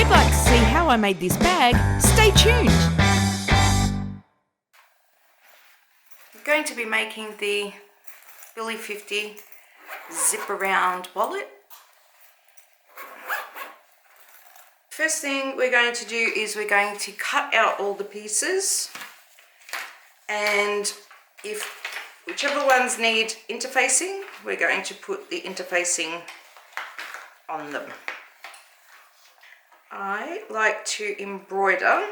you'd like to see how I made this bag, stay tuned. I'm going to be making the Billy 50 zip around wallet. First thing we're going to do is we're going to cut out all the pieces, and whichever ones need interfacing, we're going to put the interfacing on them. I like to embroider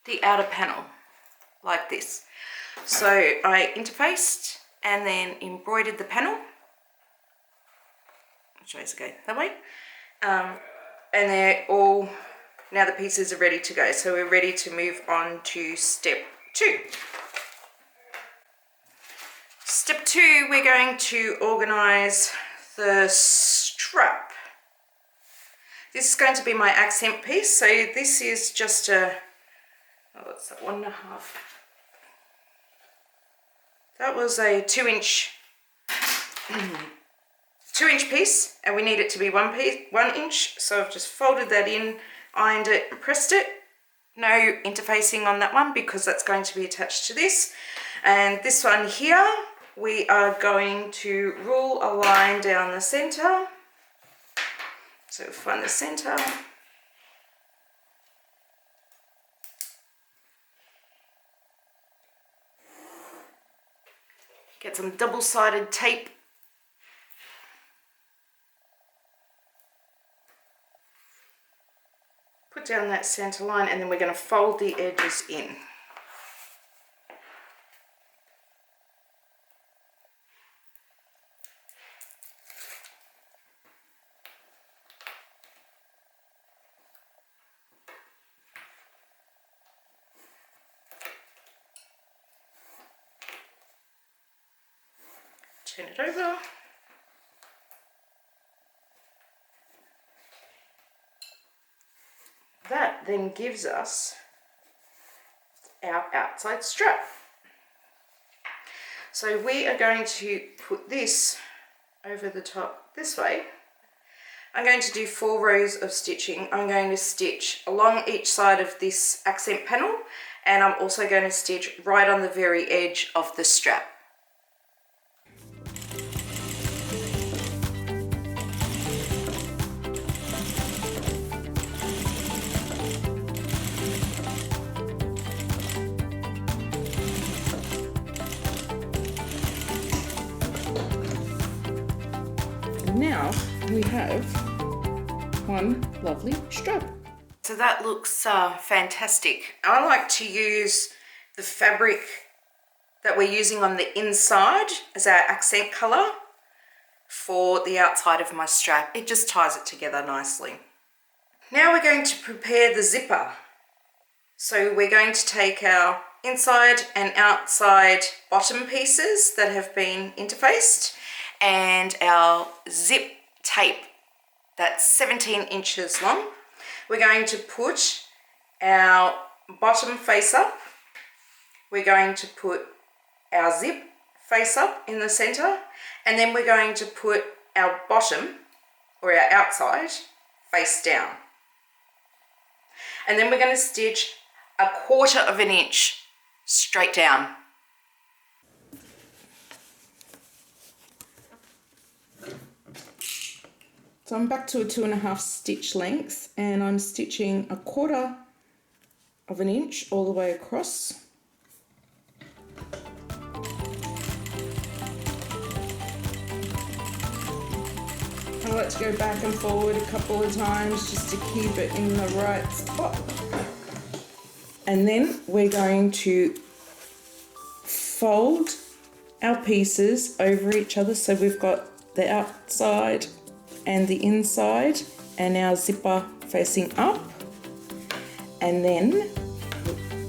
the outer panel like this. So I interfaced and then embroidered the panel. Which way is it going? That way. And they're all, now the pieces are ready to go. So we're ready to move on to step 2. Step 2, we're going to organize the strap. This is going to be my accent piece. So this is just a, what's that, 1.5. That was a 2-inch 2-inch piece, and we need it to be 1 inch. So I've just folded that in, ironed it and pressed it. No interfacing on that one because that's going to be attached to this. And this one here, we are going to rule a line down the center. So find the center. Get some double-sided tape. Put down that center line, and then we're going to fold the edges in. Turn it over. That then gives us our outside strap. So we are going to put this over the top this way. I'm going to do 4 rows of stitching. I'm going to stitch along each side of this accent panel, and I'm also going to stitch right on the very edge of the strap. Now we have one lovely strap. So that looks fantastic. I like to use the fabric that we're using on the inside as our accent color for the outside of my strap. It just ties it together nicely. Now we're going to prepare the zipper. So we're going to take our inside and outside bottom pieces that have been interfaced, and our zip tape that's 17 inches long. We're going to put our bottom face up. We're going to put our zip face up in the center, and then we're going to put our bottom, or our outside, face down. And then we're going to stitch 1/4 inch straight down. So I'm back to a 2.5 stitch length, and I'm stitching 1/4 inch all the way across. I like to go back and forward a couple of times just to keep it in the right spot. And then we're going to fold our pieces over each other, so we've got the outside and the inside and our zipper facing up, and then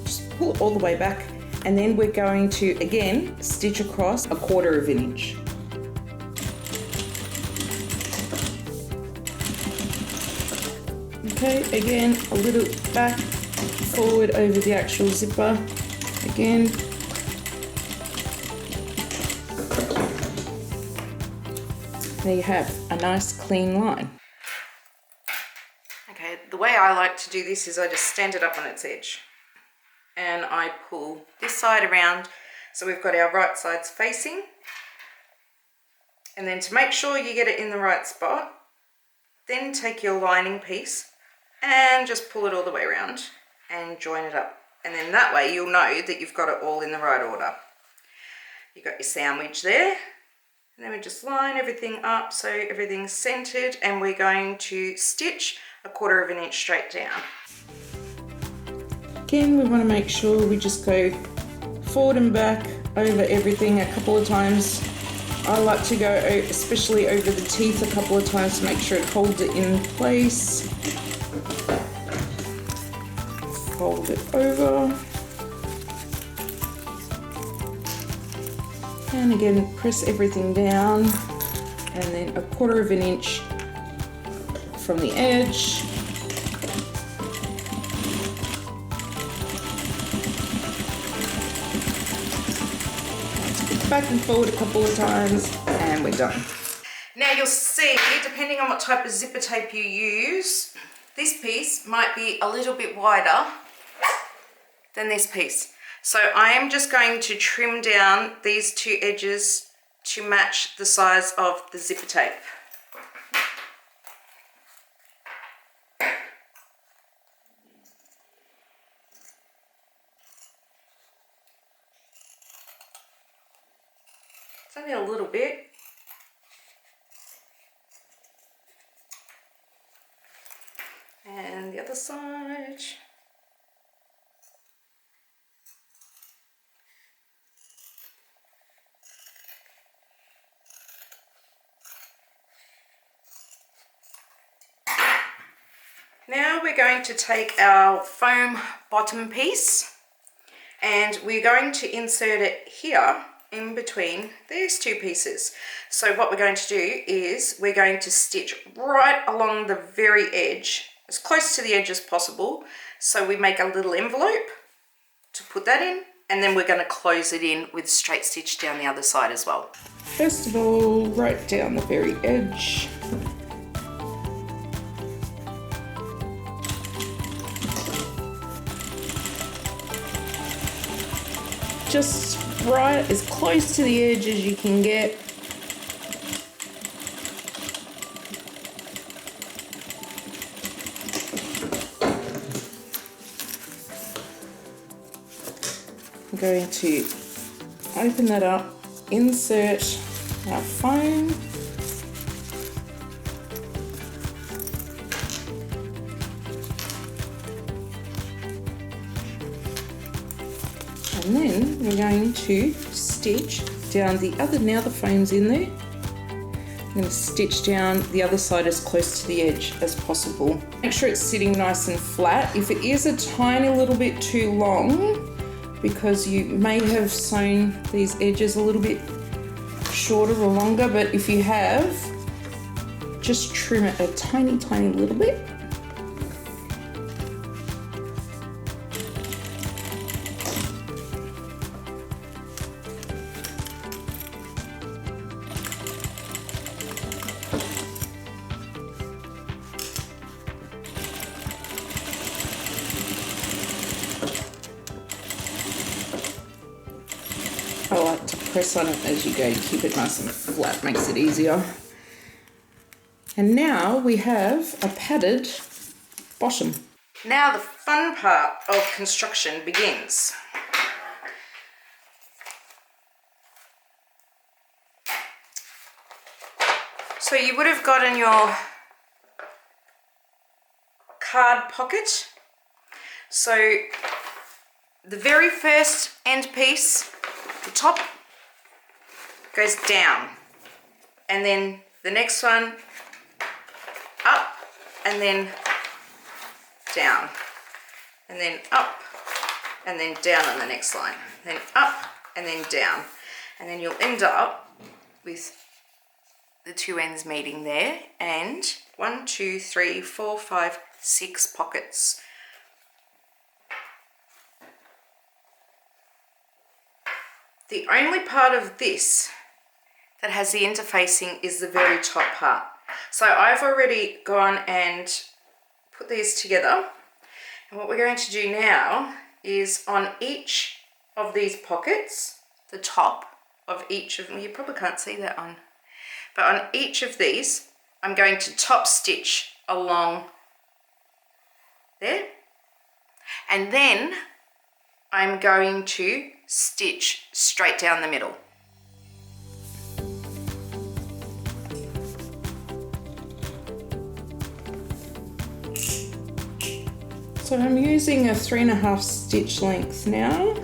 just pull it all the way back, and then we're going to again stitch across 1/4 inch. Okay, again a little back forward over the actual zipper again. There you have a nice clean line. the way I like to do this is I just stand it up on its edge and I pull this side around so we've got our right sides facing. And then to make sure you get it in the right spot, then take your lining piece and just pull it all the way around and join it up. And then that way you'll know that you've got it all in the right order. You've got your sandwich there. And then we just line everything up so everything's centered, and we're going to stitch 1/4 inch straight down. Again, we want to make sure we just go forward and back over everything a couple of times. I like to go especially over the teeth a couple of times to make sure it holds it in place. Fold it over. And again, press everything down, and then 1/4 inch from the edge. Back and forward a couple of times, and we're done. Now you'll see, depending on what type of zipper tape you use, this piece might be a little bit wider than this piece. So I am just going to trim down these 2 edges to match the size of the zipper tape. It's only a little bit. And the other side. Now we're going to take our foam bottom piece and we're going to insert it here in between these 2 pieces. So what we're going to do is we're going to stitch right along the very edge, as close to the edge as possible. So we make a little envelope to put that in, and then we're going to close it in with straight stitch down the other side as well. First of all, right down the very edge. Just right as close to the edge as you can get. I'm going to open that up, insert our foam. And then we're going to stitch down the other, now the foam's in there, I'm going to stitch down the other side as close to the edge as possible. Make sure it's sitting nice and flat. If it is a tiny little bit too long, because you may have sewn these edges a little bit shorter or longer, but if you have, just trim it a tiny, tiny little bit. I like to press on it as you go to keep it nice and flat, makes it easier. And now we have a padded bottom. Now the fun part of construction begins. So you would have gotten your card pocket. So the very first end piece, the top goes down, and then the next one up, and then down, and then up, and then down on the next line, then up, and then down, and then you'll end up with the 2 ends meeting there, and 1, 2, 3, 4, 5, 6 pockets. The only part of this that has the interfacing is the very top part. So I've already gone and put these together. And what we're going to do now is on each of these pockets, the top of each of them, you probably can't see that one, but on each of these, I'm going to top stitch along there. And then I'm going to stitch straight down the middle. So I'm using a 3.5 stitch length now.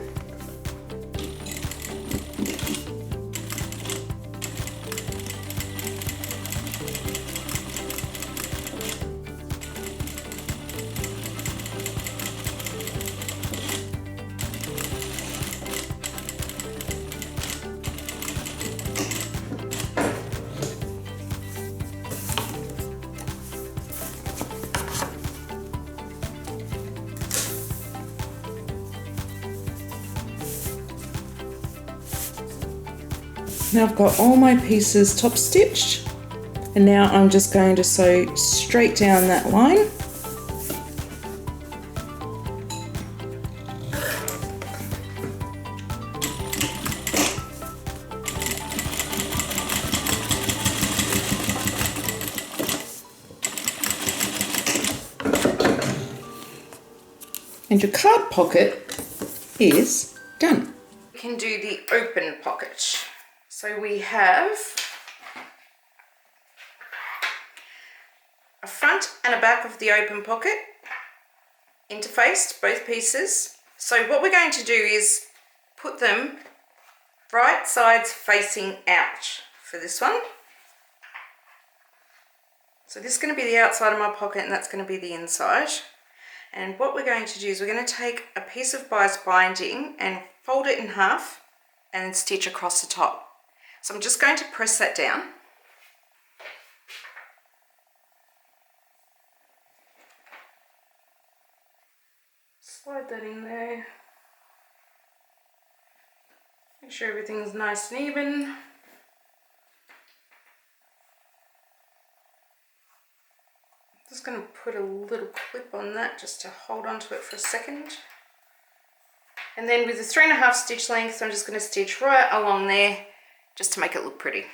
Now I've got all my pieces top stitched, and now I'm just going to sew straight down that line. And your card pocket is done. We can do the open pocket. So we have a front and a back of the open pocket, interfaced, both pieces. So what we're going to do is put them right sides facing out for this one. So this is going to be the outside of my pocket and that's going to be the inside. And what we're going to do is we're going to take a piece of bias binding and fold it in half and stitch across the top. So I'm just going to press that down. Slide that in there. Make sure everything's nice and even. Just going to put a little clip on that just to hold onto it for a second. And then with the 3.5 stitch length, I'm just going to stitch right along there just to make it look pretty.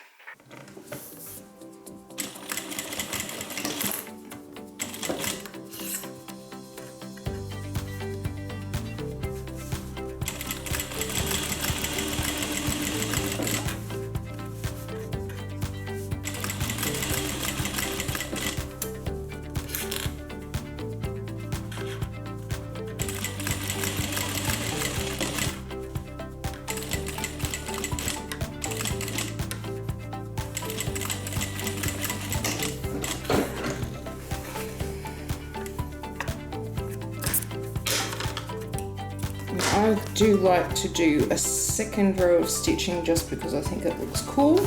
I do like to do a second row of stitching just because I think it looks cool,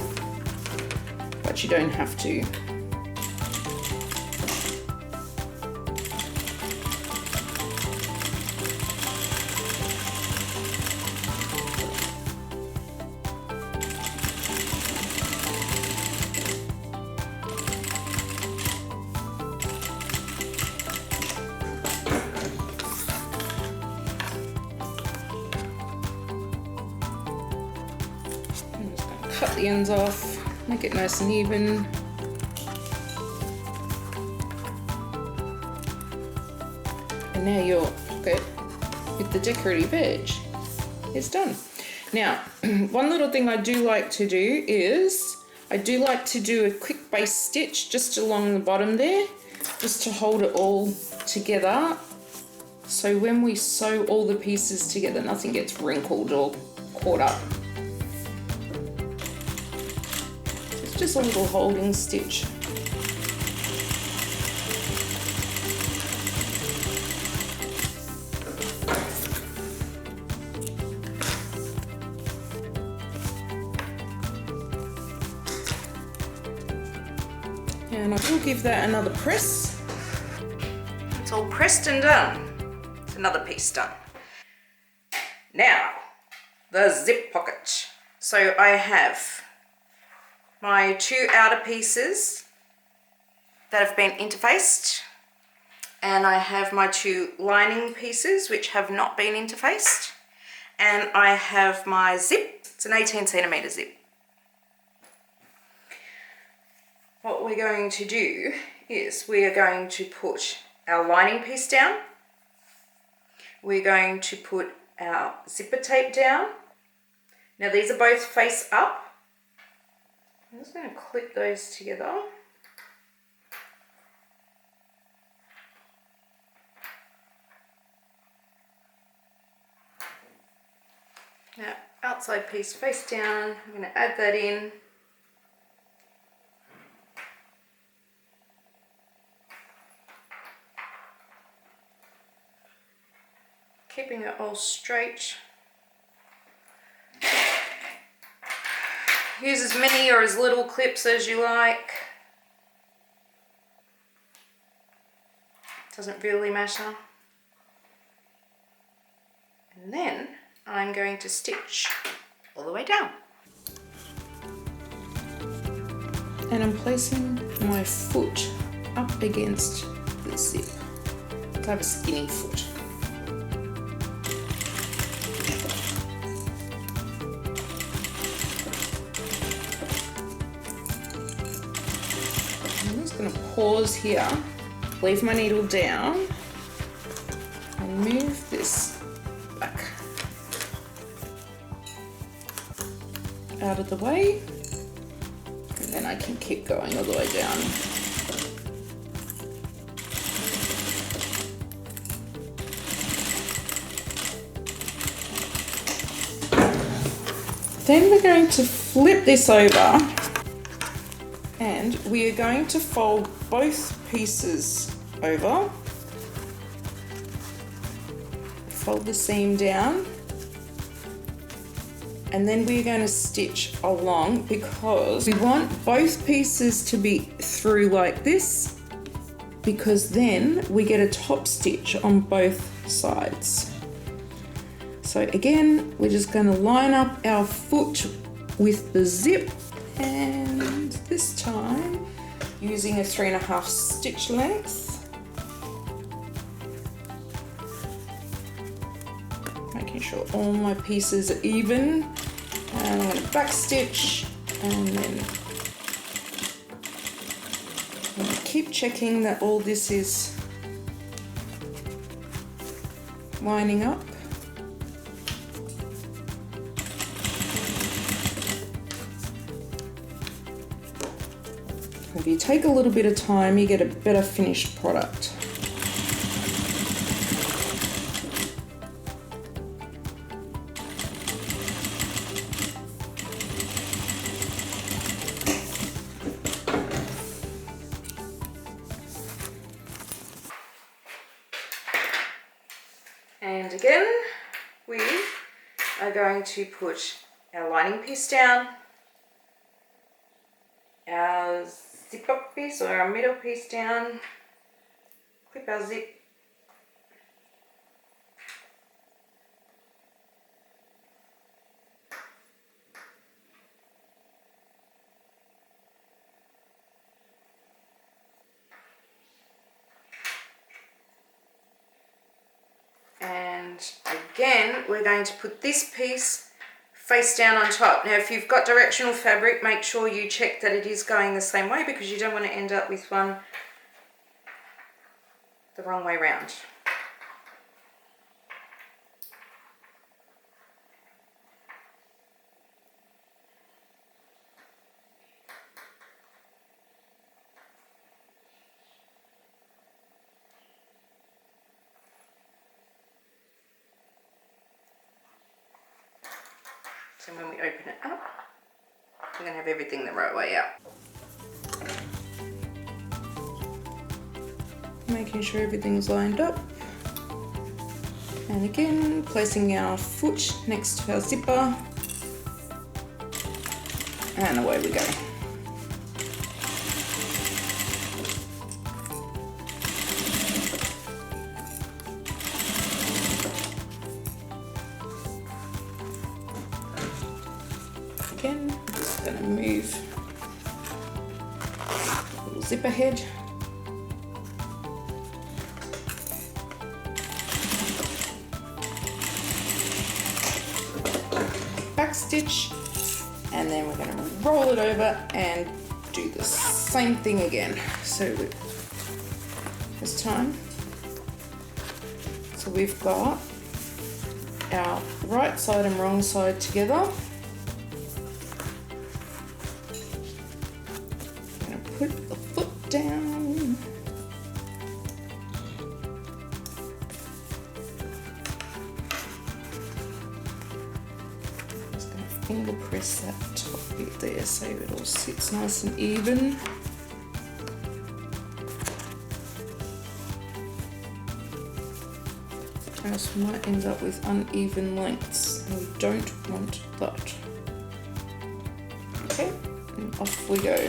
but you don't have to. Cut the ends off, make it nice and even. And now your pocket with the decorative edge is done. Now, one little thing I do like to do is, I do like to do a quick base stitch just along the bottom there, just to hold it all together. So when we sew all the pieces together, nothing gets wrinkled or caught up. Just a little holding stitch. And I will give that another press. It's all pressed and done. It's another piece done. Now, the zip pocket. So I have my 2 outer pieces that have been interfaced, And I have my two lining pieces which have not been interfaced. And I have my zip. It's an 18cm zip. What we're going to do is we are going to put our lining piece down. We're going to put our zipper tape down. Now these are both face up. I'm just going to clip those together. Now outside piece face down, I'm going to add that in. Keeping it all straight. Use as many or as little clips as you like. Doesn't really matter. And then I'm going to stitch all the way down. And I'm placing my foot up against the zip. I have a skinny foot. I'm just going to pause here, leave my needle down, and move this back out of the way, and then I can keep going all the way down. Then we're going to flip this over and we are going to fold both pieces over. Fold the seam down and then we're going to stitch along because we want both pieces to be through like this, because then we get a top stitch on both sides. So again, we're just going to line up our foot with the zip, and this time using a 3.5 stitch length, making sure all my pieces are even, and I'm going to back stitch, and then I'm going to keep checking that all this is lining up. If you take a little bit of time, you get a better finished product. And again, we are going to put our lining piece down, our zip up piece or our middle piece down, clip our zip, and again we're going to put this piece face down on top. Now if you've got directional fabric, make sure you check that it is going the same way, because you don't want to end up with one the wrong way round. So when we open it up, we're going to have everything the right way out. Making sure everything's lined up. And again, placing our foot next to our zipper. And away we go. Again, I'm just going to move a little zipper head. back stitch, and then we're going to roll it over and do the same thing again. So this time, so we've got our right side and wrong side together. I'm going to put the foot down. Just going to finger press that top bit there so it all sits nice and even. Else we might end up with uneven lengths, and we don't want that. Okay, and off we go.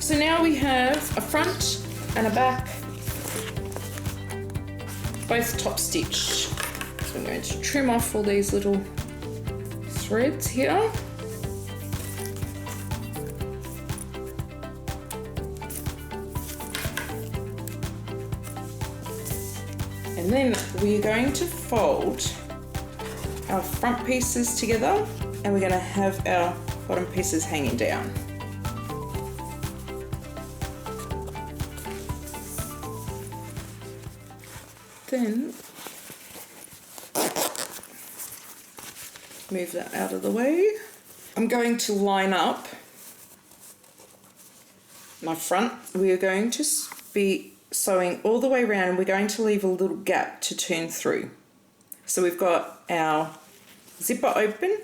So now we have a front and a back, both top stitched. So I'm going to trim off all these little threads here. And then we're going to fold our front pieces together, and we're going to have our bottom pieces hanging down. Then move that out of the way. I'm going to line up my front. We are going to be sewing all the way around, and we're going to leave a little gap to turn through. So we've got our zipper open,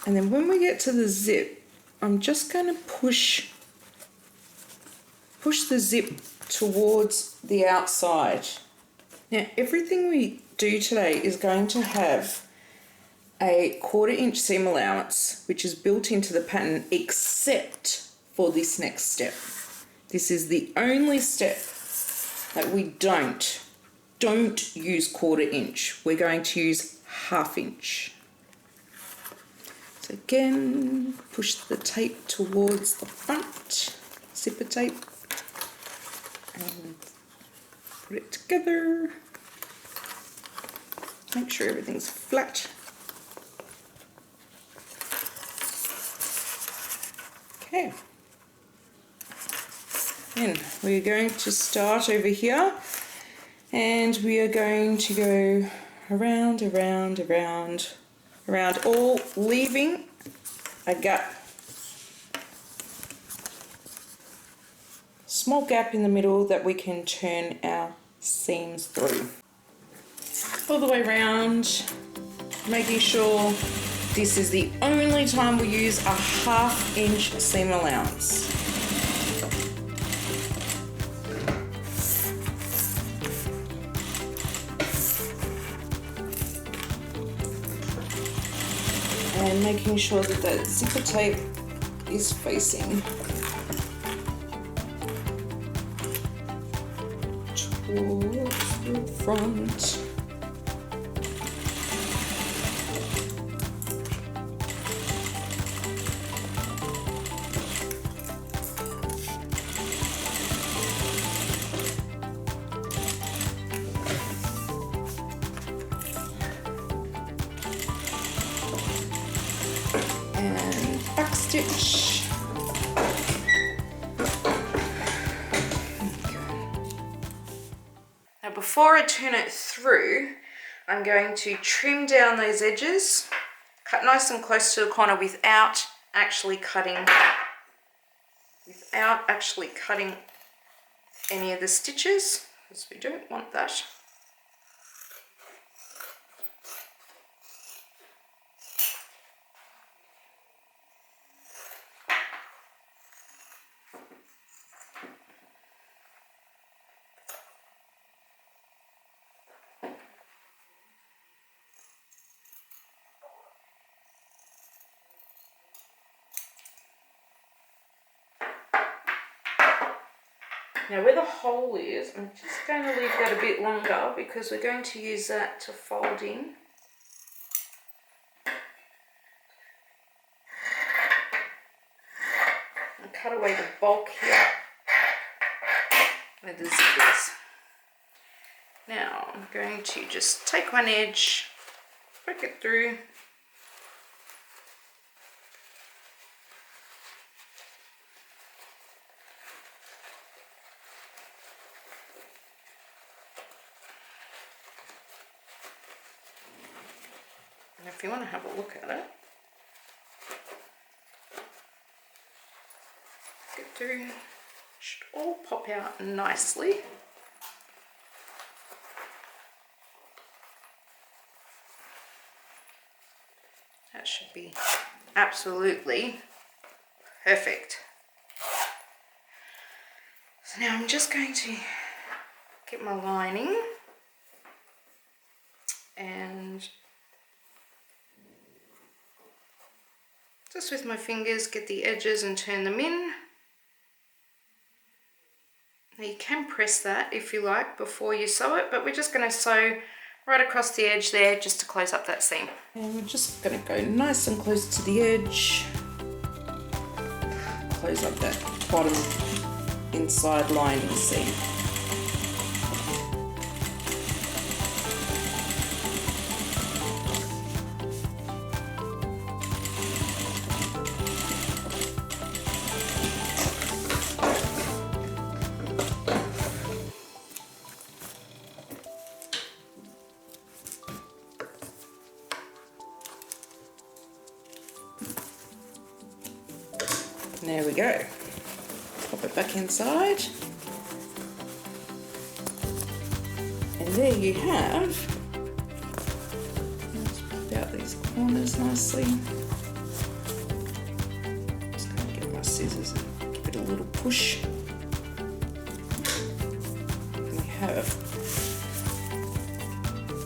and then when we get to the zip, I'm just going to push the zip towards the outside. Now everything we do today is going to have a 1/4 inch seam allowance, which is built into the pattern, except for this next step. This is the only step that we don't use 1/4 inch. We're going to use 1/2 inch. So again, push the tape towards the front, zipper tape, and put it together. Make sure everything's flat. Okay. Then we're going to start over here, and we are going to go around, around, around, around, all leaving a gap. Small gap in the middle that we can turn our seams through. All the way around, making sure this is the only time we use a 1/2 inch seam allowance. And making sure that the zipper tape is facing towards the front. And back stitch. Now before I turn it through, I'm going to trim down those edges, cut nice and close to the corner without actually cutting any of the stitches, because we don't want that. Now where the hole is, I'm just going to leave that a bit longer because we're going to use that to fold in. And cut away the bulk here where the zip is. Now I'm going to just take one edge, prick it through. And if you want to have a look at it, get through, should all pop out nicely. That should be absolutely perfect. So now I'm just going to get my lining and just with my fingers get the edges and turn them in. Now you can press that if you like before you sew it, but we're just going to sew right across the edge there just to close up that seam. And we're just going to go nice and close to the edge. Close up that bottom inside lining seam. There we go. Pop it back inside. And there you have. Let's pop out these corners nicely. Just going to get my scissors and give it a little push. And we have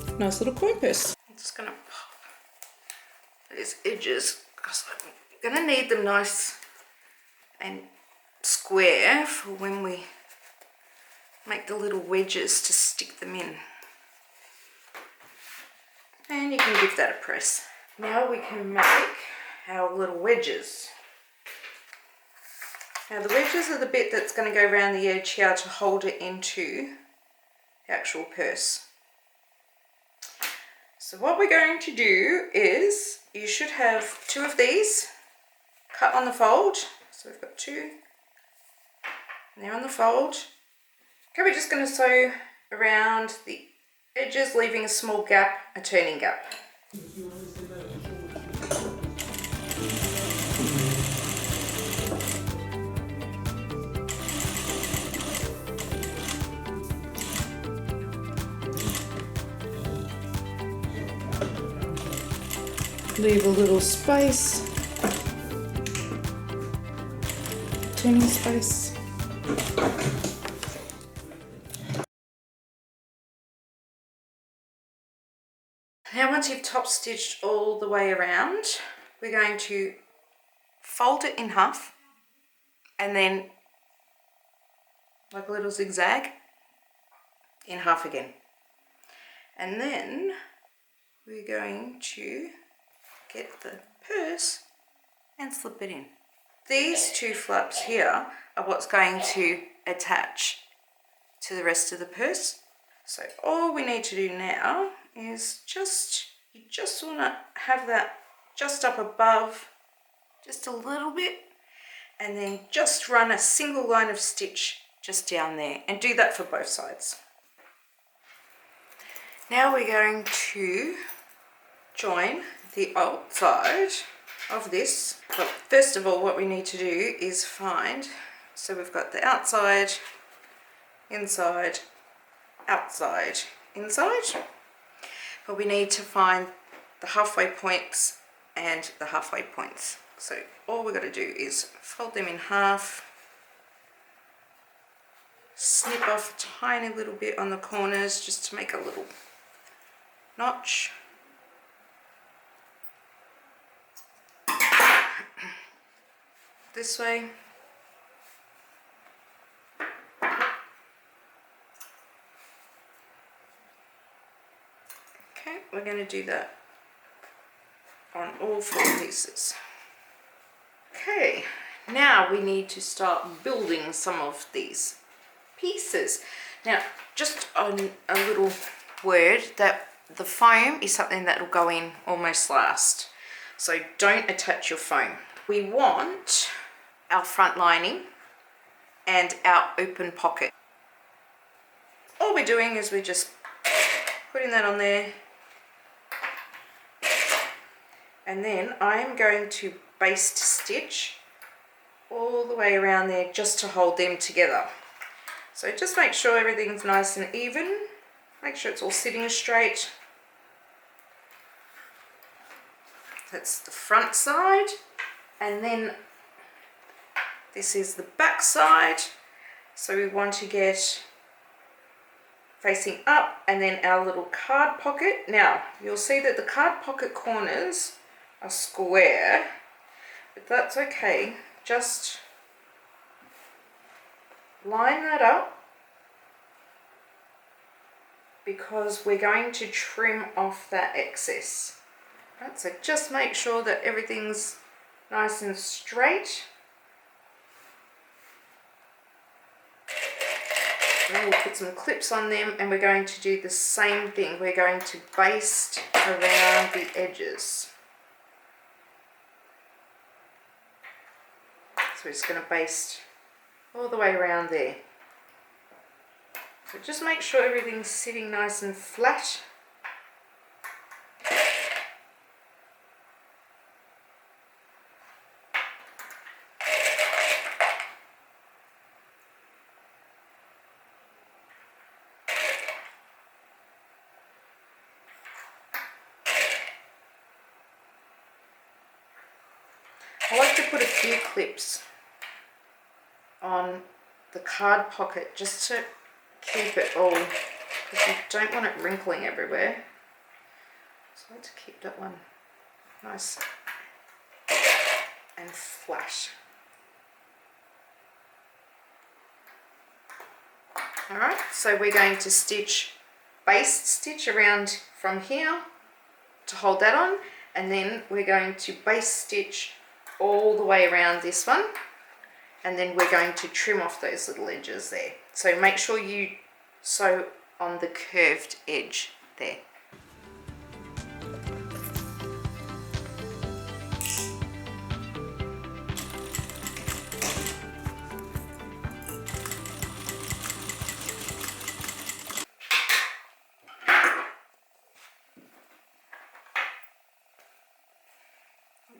a nice little coin purse. I'm just going to pop these edges because I'm going to need them nice and square for when we make the little wedges to stick them in. And you can give that a press. Now we can make our little wedges. Now the wedges are the bit that's going to go around the edge here to hold it into the actual purse. So what we're going to do is, you should have 2 of these cut on the fold. So we've got 2, and they're on the fold. Okay, we're just going to sew around the edges, leaving a small gap, a turning gap. Leave a little space. Turning space. Now once you've top stitched all the way around, we're going to fold it in half and then like a little zigzag in half again. And then we're going to get the purse and slip it in. These 2 flaps here are what's going to attach to the rest of the purse. So all we need to do now is you just want to have that just up above, just a little bit, and then just run a single line of stitch just down there, and do that for both sides. Now we're going to join the outside of this. But first of all, what we need to do is find, so we've got the outside, inside, outside, inside, but we need to find the halfway points and the halfway points. So all we've got to do is fold them in half, snip off a tiny little bit on the corners just to make a little notch. This way. Okay, we're going to do that on all 4 pieces. Okay, now we need to start building some of these pieces. Now, just on a little word that the foam is something that will go in almost last. So don't attach your foam. We want our front lining and our open pocket. All we're doing is we're just putting that on there. And then I'm going to baste stitch all the way around there just to hold them together. So just make sure everything's nice and even. Make sure it's all sitting straight. That's the front side. And then this is the back side. So we want to get facing up, and then our little card pocket. Now you'll see that the card pocket corners are square, but that's okay. Just line that up because we're going to trim off that excess. Right, so just make sure that everything's nice and straight. And we'll put some clips on them, and we're going to do the same thing. We're going to baste around the edges. So we're just going to baste all the way around there. So just make sure everything's sitting nice and flat. I like to put a few clips on the card pocket just to keep it all, because you don't want it wrinkling everywhere. So I like to keep that one nice and flat. Alright, so we're going to baste stitch around from here to hold that on, and then we're going to baste stitch all the way around this one, and then we're going to trim off those little edges there. So make sure you sew on the curved edge there.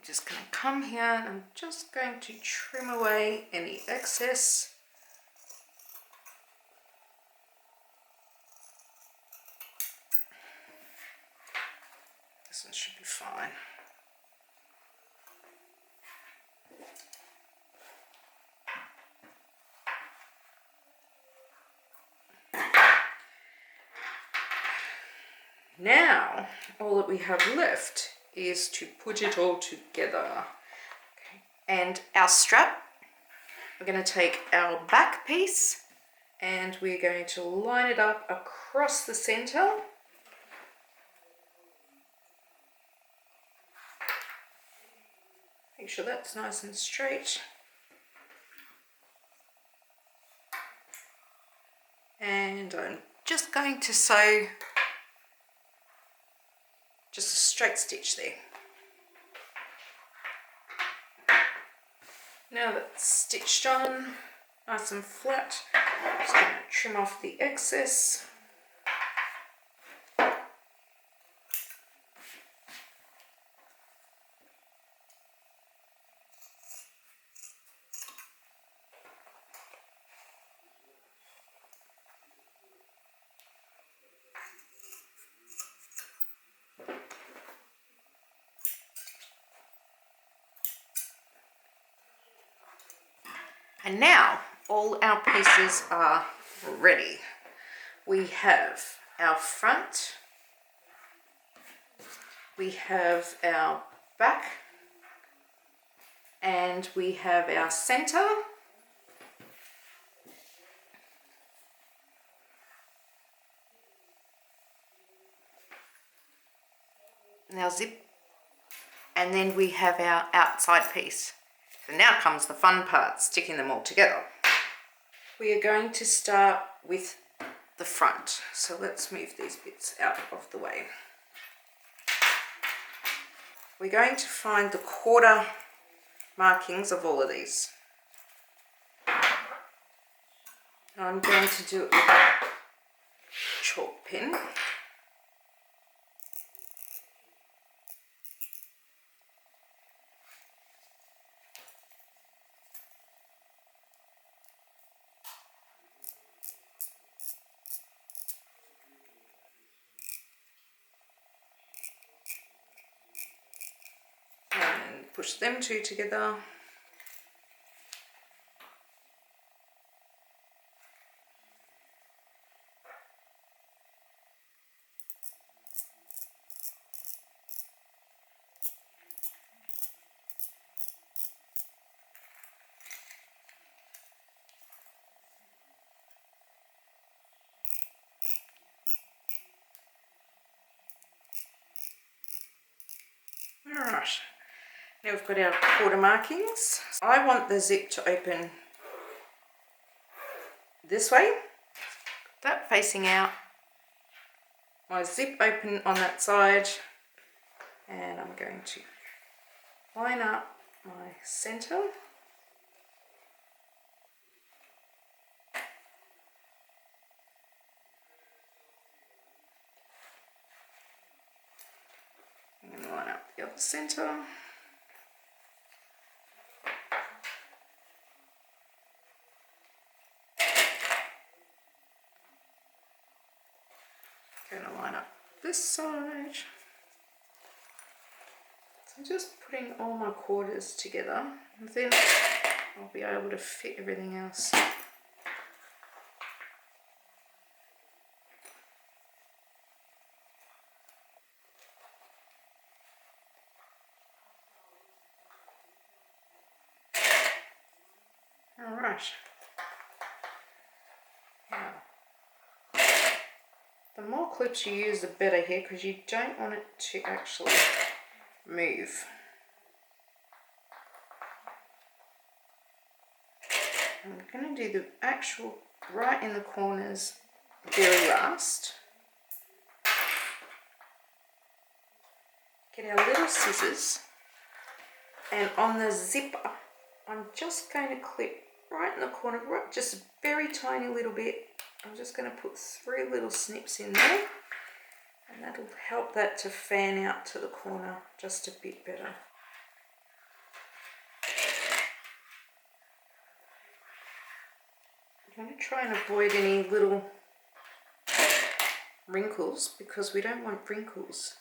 Just going to come here and I'm just going to trim away any excess. This one should be fine. Now, all that we have left is to put it all together. Okay. And our strap, we're going to take our back piece and we're going to line it up across the center. Make sure that's nice and straight. And I'm just going to sew just a straight stitch there. Now that's stitched on, nice and flat, just going to trim off the excess. And now all our pieces are ready. We have our front, we have our back, and we have our center. our zip, and then we have our outside piece. So now comes the fun part, sticking them all together. We are going to start with the front. So let's move these bits out of the way. We're going to find the quarter markings of all of these. I'm going to do it with a chalk pen. And push them two together. Alright, now we've got our quarter markings. I want the zip to open this way, that facing out, my zip open on that side, and I'm going to line up my center. I'm going to line up the other center. Going to line up this side. So I'm just putting all my quarters together, and then I'll be able to fit everything else. All right. Now, the more clips you use, the better here, because you don't want it to actually move. I'm going to do the actual right in the corners very last. Get our little scissors, and on the zipper I'm just going to clip right in the corner, right, just a very tiny little bit. I'm just going to put 3 little snips in there, and that'll help that to fan out to the corner just a bit better. I'm going to try and avoid any little wrinkles, because we don't want wrinkles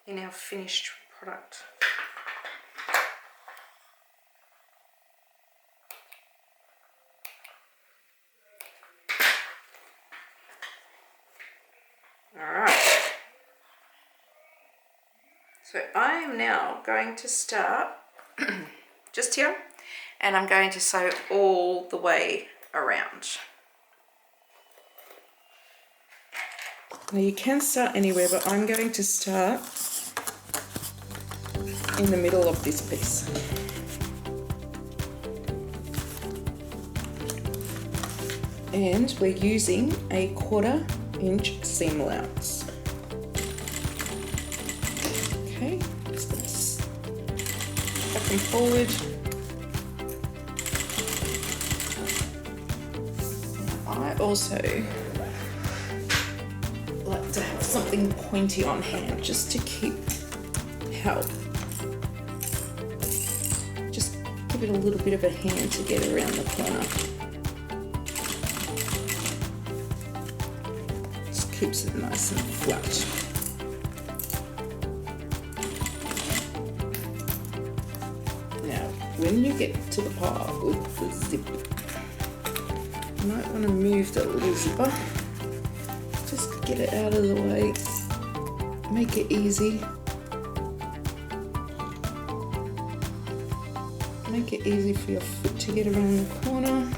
in our finished product. Alright, so I am now going to start just here, and I'm going to sew all the way around. Now you can start anywhere, but I'm going to start in the middle of this piece. And we're using a 1/4 inch seam allowance. Okay, just this back and forward. I also like to have something pointy on hand just to keep help. Just give it a little bit of a hand to get around the corner. Just keeps it nice and flat. Now, when you get to the part with the zip, you might want to move that little zipper. Just get it out of the way. Make it easy. Make it easy for your foot to get around the corner.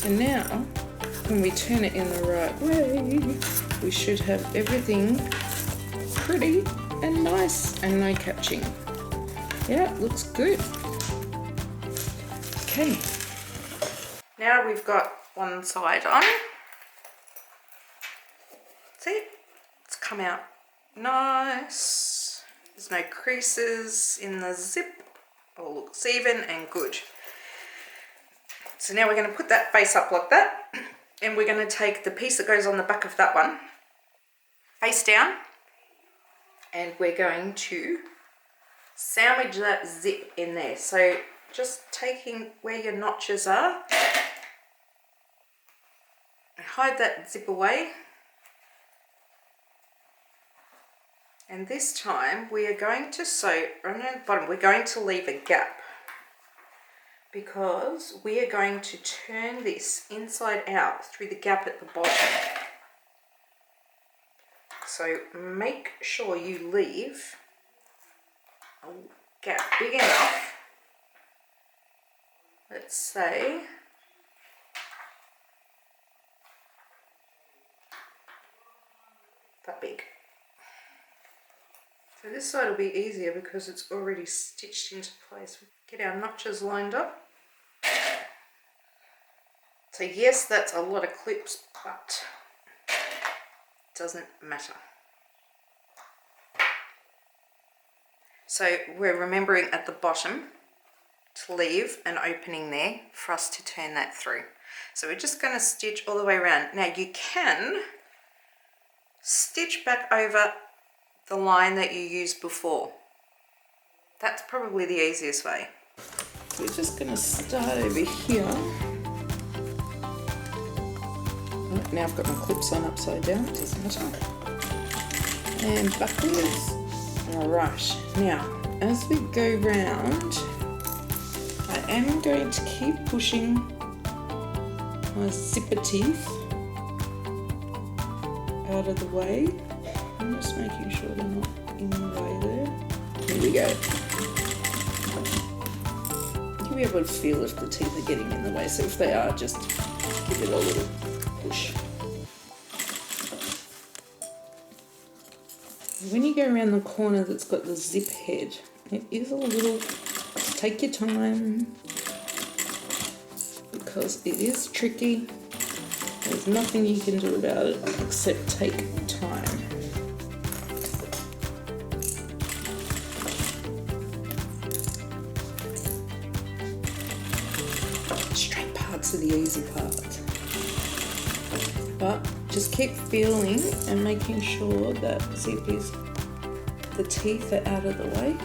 So now, when we turn it in the right way, we should have everything pretty and nice and no catching. Yeah, looks good. Okay. Now we've got one side on. See? It's come out nice. There's no creases in the zip. All looks even and good. So now we're going to put that face up like that, and we're going to take the piece that goes on the back of that one face down, and we're going to sandwich that zip in there. So just taking where your notches are and hide that zip away. And this time we are going to sew on the bottom, we're going to leave a gap, because we are going to turn this inside out through the gap at the bottom. So make sure you leave a gap big enough, let's say that big. So this side will be easier because it's already stitched into place. Get our notches lined up. So yes, that's a lot of clips, but it doesn't matter. So we're remembering at the bottom to leave an opening there for us to turn that through. So we're just going to stitch all the way around. Now you can stitch back over the line that you used before. That's probably the easiest way. So we're just going to start over here. Right, now I've got my clips on upside down, it doesn't matter. And backwards. Alright, now as we go round, I am going to keep pushing my zipper teeth out of the way. I'm just making sure they're not in the way there. Here we go. You'll be able to feel if the teeth are getting in the way, so if they are, just give it a little push. When you go around the corner that's got the zip head, it is a little, take your time, because it is tricky. There's nothing you can do about it except take time. Straight parts are the easy part. But just keep feeling and making sure that zip is, the teeth are out of the way.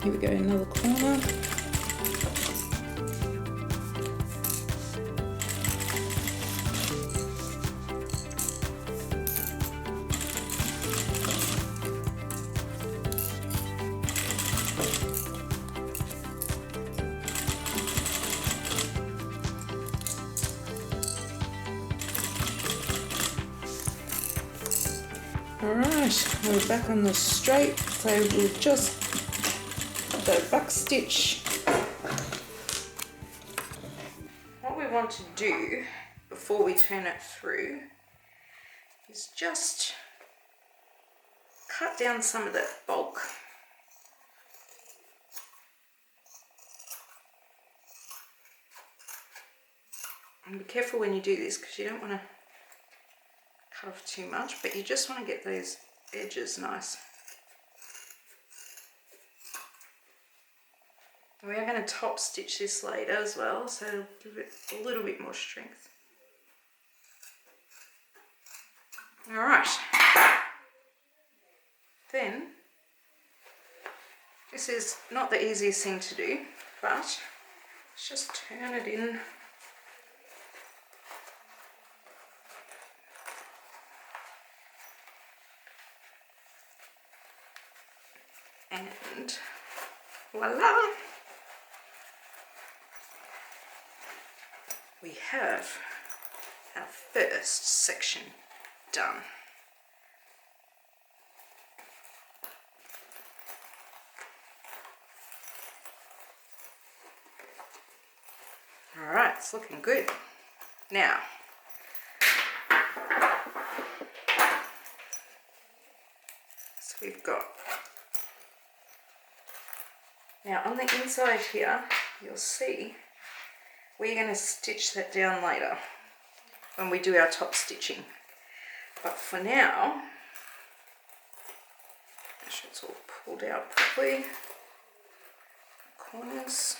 Here we go, another corner. Alright, we're back on the straight, so we'll just go back stitch. What we want to do before we turn it through is just cut down some of that bulk. And be careful when you do this, because you don't want to cut off too much, but you just want to get those edges nice. We are going to top stitch this later as well, so it'll give it a little bit more strength. Alright, then this is not the easiest thing to do, but let's just turn it in. And voila! We have our first section done. All right, it's looking good. Now, so we've got, now on the inside here, you'll see we're going to stitch that down later when we do our top stitching. But for now, make sure it's all pulled out properly. Corners.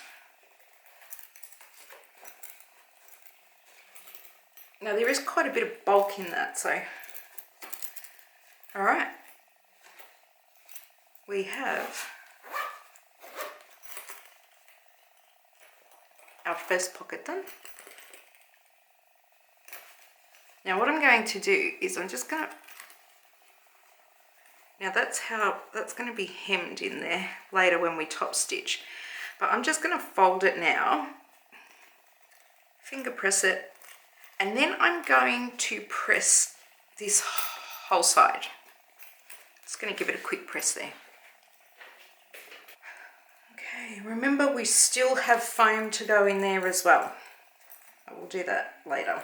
Now there is quite a bit of bulk in that, so all right, we have our first pocket done. Now what I'm going to do is I'm just going to, now that's going to be hemmed in there later when we top stitch, but I'm just going to fold it now, finger press it, and then I'm going to press this whole side. Just going to give it a quick press there. Okay, remember we still have foam to go in there as well. I will do that later.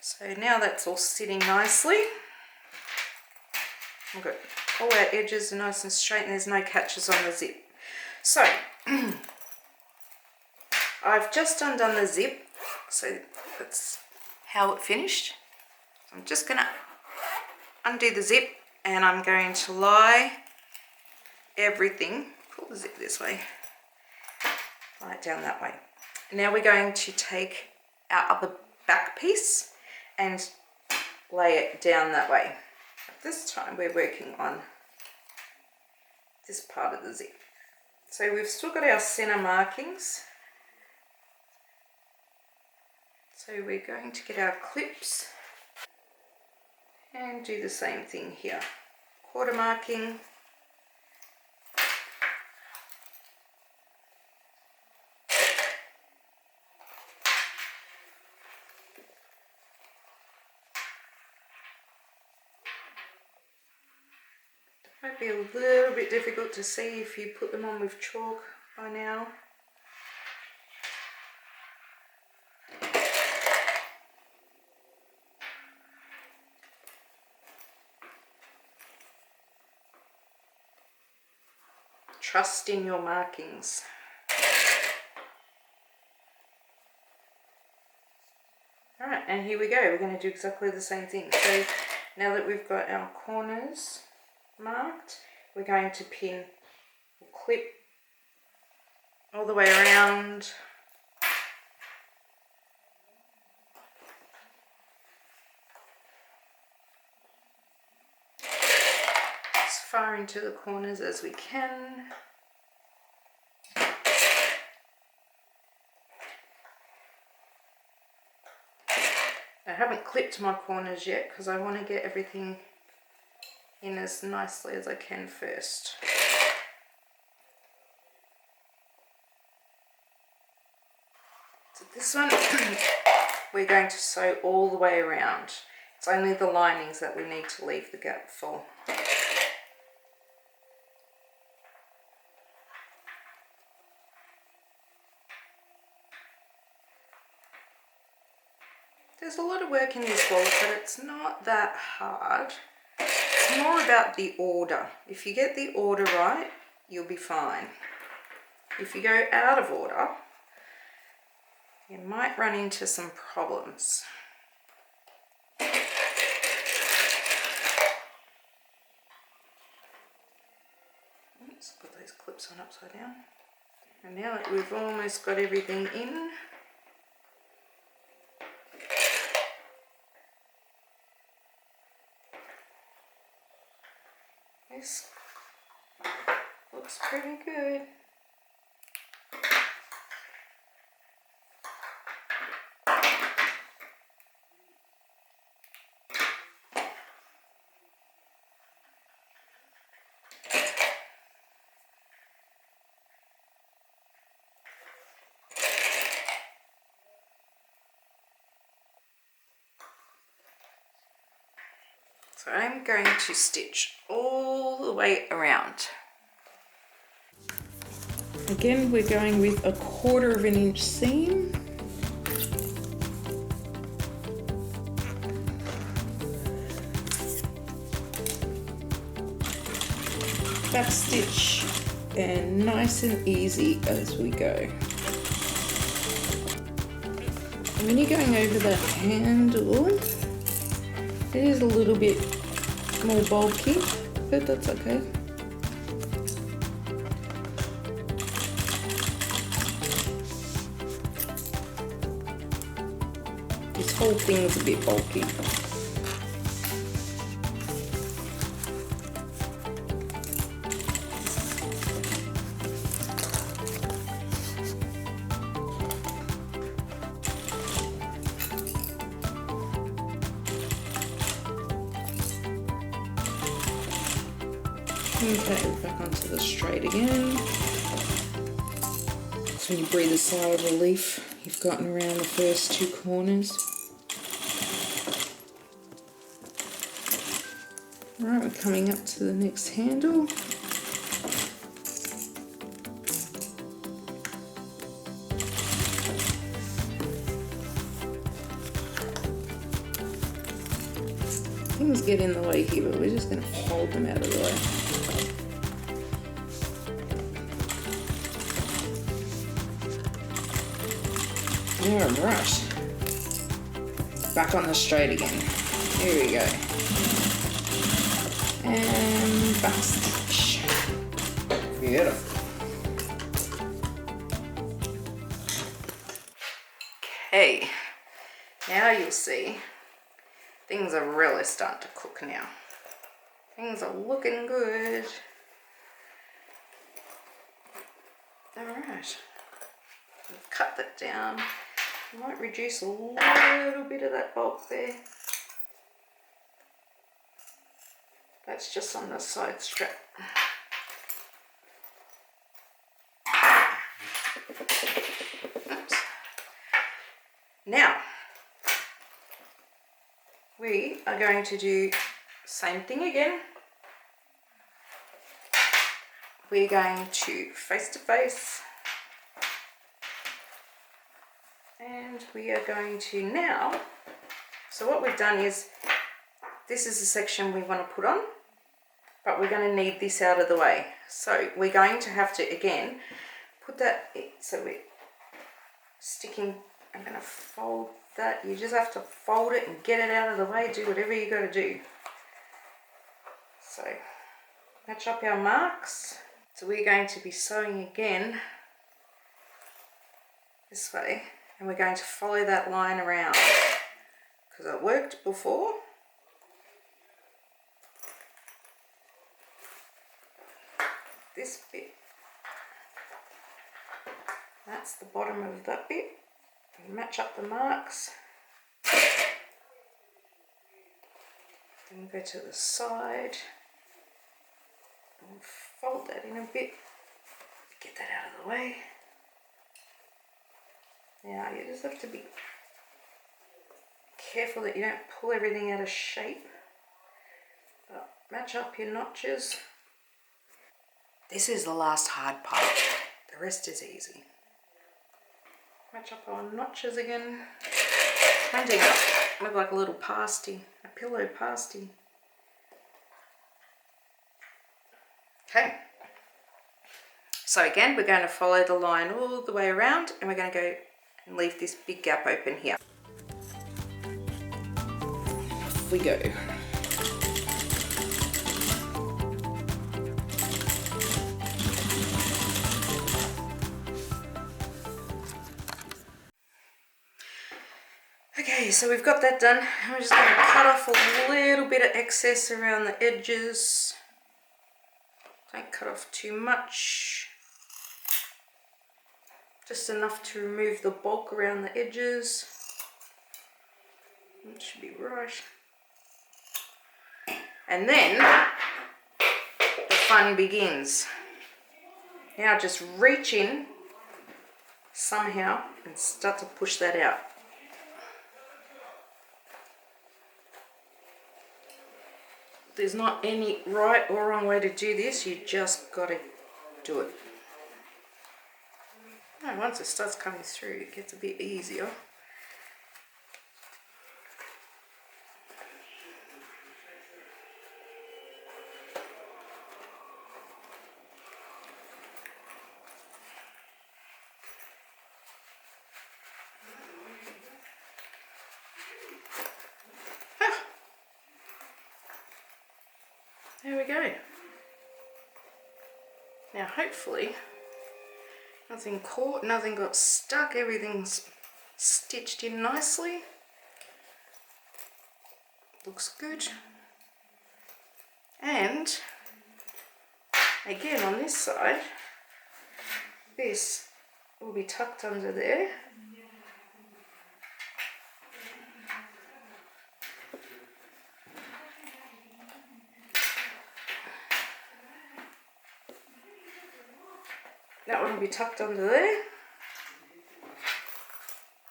So now that's all sitting nicely. We've got all our edges are nice and straight and there's no catches on the zip. So I've just undone the zip, so that's how it finished. I'm just going to undo the zip and I'm going to lie everything, pull the zip this way, lie it down that way. Now we're going to take our other back piece and lay it down that way. At this time we're working on this part of the zip. So we've still got our center markings. So we're going to get our clips and do the same thing here. Quarter marking. Might be a little bit difficult to see if you put them on with chalk by now. Trust in your markings. Alright, and here we go. We're going to do exactly the same thing. So now that we've got our corners marked, we're going to pin or clip all the way around. As far into the corners as we can. I haven't clipped my corners yet because I want to get everything in as nicely as I can first. So this one we're going to sew all the way around. It's only the linings that we need to leave the gap for. There's a lot of work in this wallet, but it's not that hard. It's more about the order. If you get the order right, you'll be fine. If you go out of order, you might run into some problems. Oops, put those clips on upside down. And now that we've almost got everything in, this looks pretty good. So I'm going to stitch all the way around. Again, we're going with 1/4 of an inch seam. back stitch, and nice and easy as we go. And when you're going over the handle, it is a little bit more bulky, but that's okay. This whole thing's a bit bulky. Okay, back onto the straight again. So when you breathe a sigh of relief, you've gotten around the first two corners. Alright, we're coming up to the next handle. Things get in the way here, but we're just going to fold them out of the way. Alright, back on the straight again. Here we go. And back stitch. Beautiful. Okay, now you'll see things are really starting to cook now. Things are looking good. Alright, cut that down. I might reduce a little bit of that bulk there. That's just on the side strap. Oops. Now, we are going to do the same thing again. We're going to face, and we are going to now, so what we've done is, this is the section we want to put on, but we're going to need this out of the way. So we're going to have to, again, put that, so we're sticking, I'm going to fold that. You just have to fold it and get it out of the way, do whatever you got to do. So match up our marks. So we're going to be sewing again this way, and we're going to follow that line around because it worked before. This bit, that's the bottom of that bit, and match up the marks. Then go to the side and fold that in a bit, get that out of the way. Now you just have to be careful that you don't pull everything out of shape, but match up your notches. This is the last hard part, the rest is easy. Match up our notches again. Ending up look like a little pasty, a pillow pasty. Okay, so again we're going to follow the line all the way around, and we're going to go and leave this big gap open here. Off we go. Okay, so we've got that done. I'm just going to cut off a little bit of excess around the edges. Don't cut off too much. Just enough to remove the bulk around the edges. That should be right. And then the fun begins. Now just reach in somehow and start to push that out. There's not any right or wrong way to do this, you just got to do it. And once it starts coming through, it gets a bit easier. there we go. Now hopefully nothing caught, nothing got stuck, everything's stitched in nicely. Looks good. And again on this side, this will be tucked under there. That one will be tucked under there.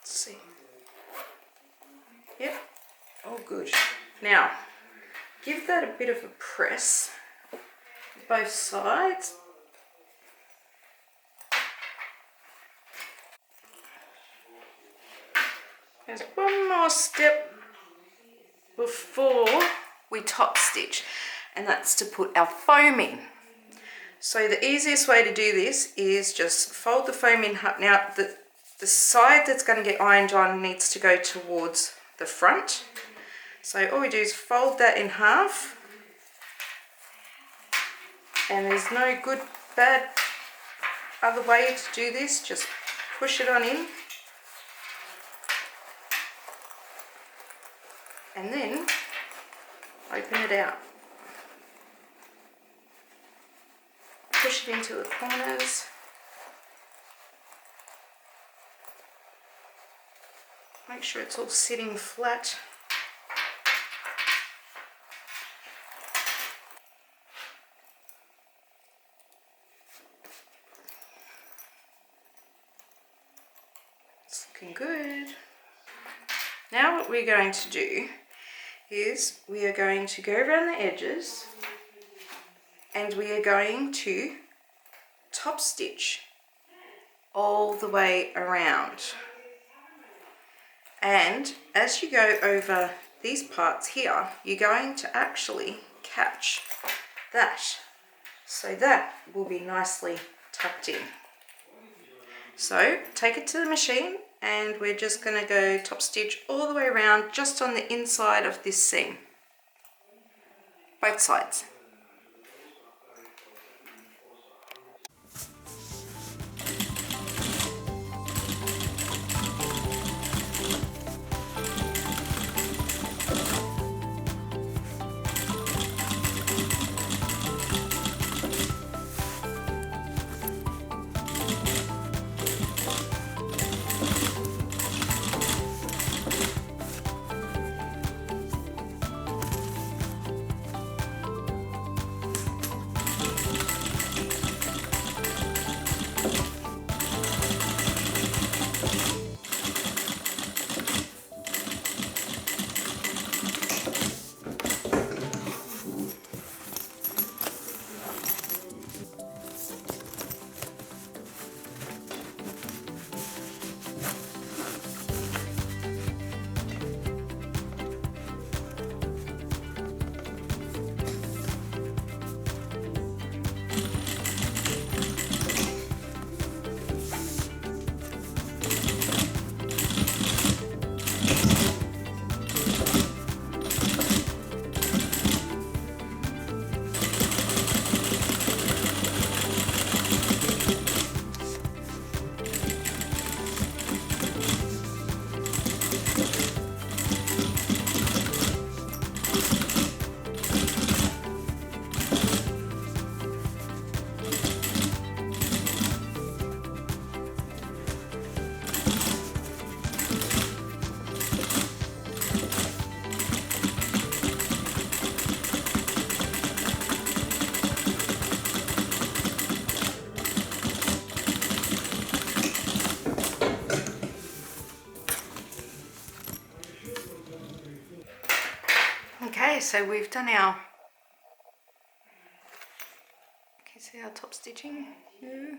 Let's see. Yep, all good. Now, give that a bit of a press, both sides. There's one more step before we top stitch, and that's to put our foam in. So the easiest way to do this is just fold the foam in half. Now the side that's going to get ironed on needs to go towards the front. So all we do is fold that in half, and there's no good, bad other way to do this. Just push it on in, and then open it out. Push it into the corners. Make sure it's all sitting flat. It's looking good. Now what we're going to do is we are going to go around the edges, and we are going to top stitch all the way around. And as you go over these parts here, you're going to actually catch that. So that will be nicely tucked in. So take it to the machine, and we're just going to go top stitch all the way around just on the inside of this seam. Both sides. Okay, so we've done our, can you see our top stitching? Yeah.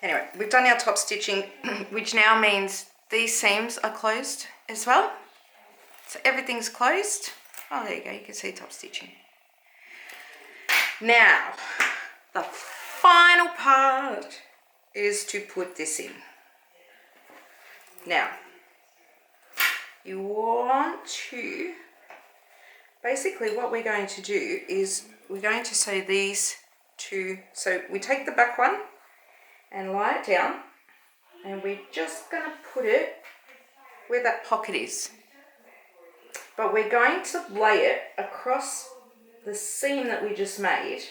Anyway, we've done our top stitching, which now means these seams are closed as well. So everything's closed. Oh, there you go, you can see top stitching. Now, the final part is to put this in. Now, you want to basically what we're going to do is we're going to sew these two. So we take the back one and lie it down, and we're just going to put it where that pocket is. But we're going to lay it across the seam that we just made.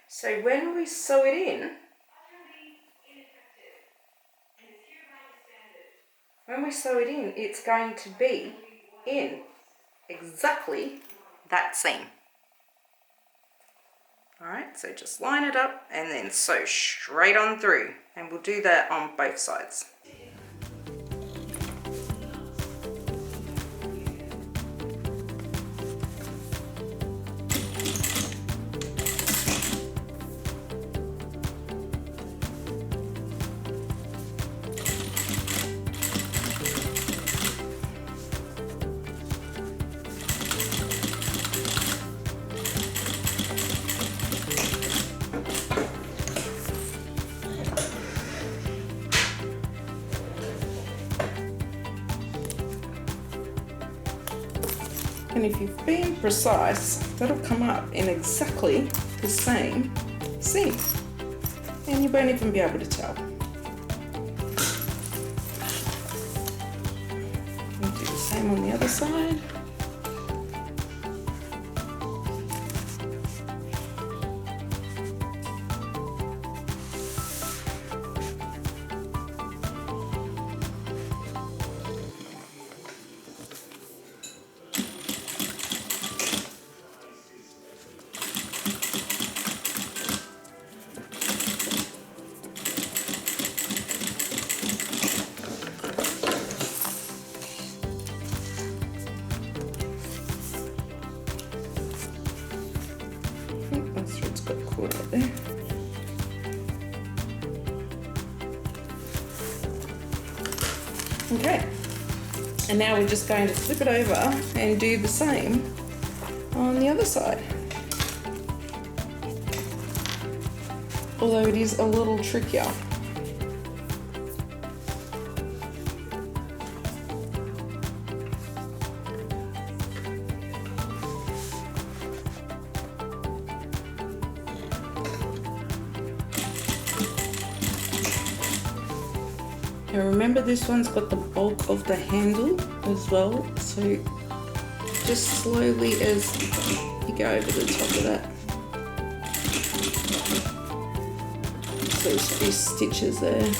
So when we sew it in, it's going to be in exactly that seam. Alright, so just line it up and then sew straight on through, and we'll do that on both sides. And if you've been precise, that'll come up in exactly the same seam, and you won't even be able to tell. We'll do the same on the other side. There. Okay, and now we're just going to flip it over and do the same on the other side. Although it is a little trickier. Now remember, this one's got the bulk of the handle as well, so just slowly as you go over the top of that. So there's a few stitches there.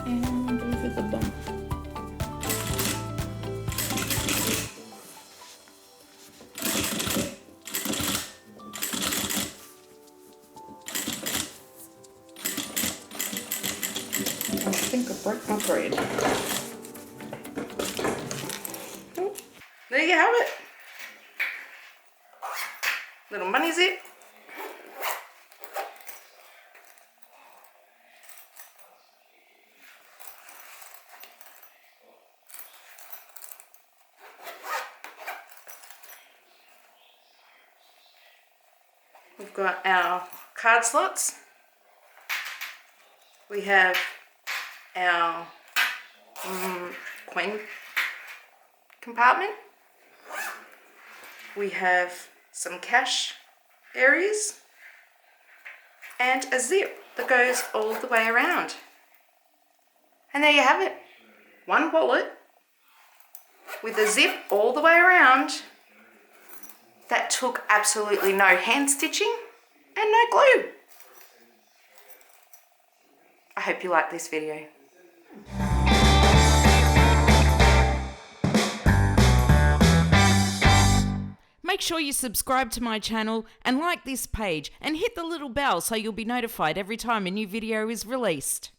And over the bump. I think I broke my thread. Oh, there you have it. Little money zip. We've got our card slots. We have our coin compartment. We have some cash areas and a zip that goes all the way around. And there you have it. One wallet with a zip all the way around that took absolutely no hand stitching and no glue. I hope you like this video. Make sure you subscribe to my channel and like this page and hit the little bell so you'll be notified every time a new video is released.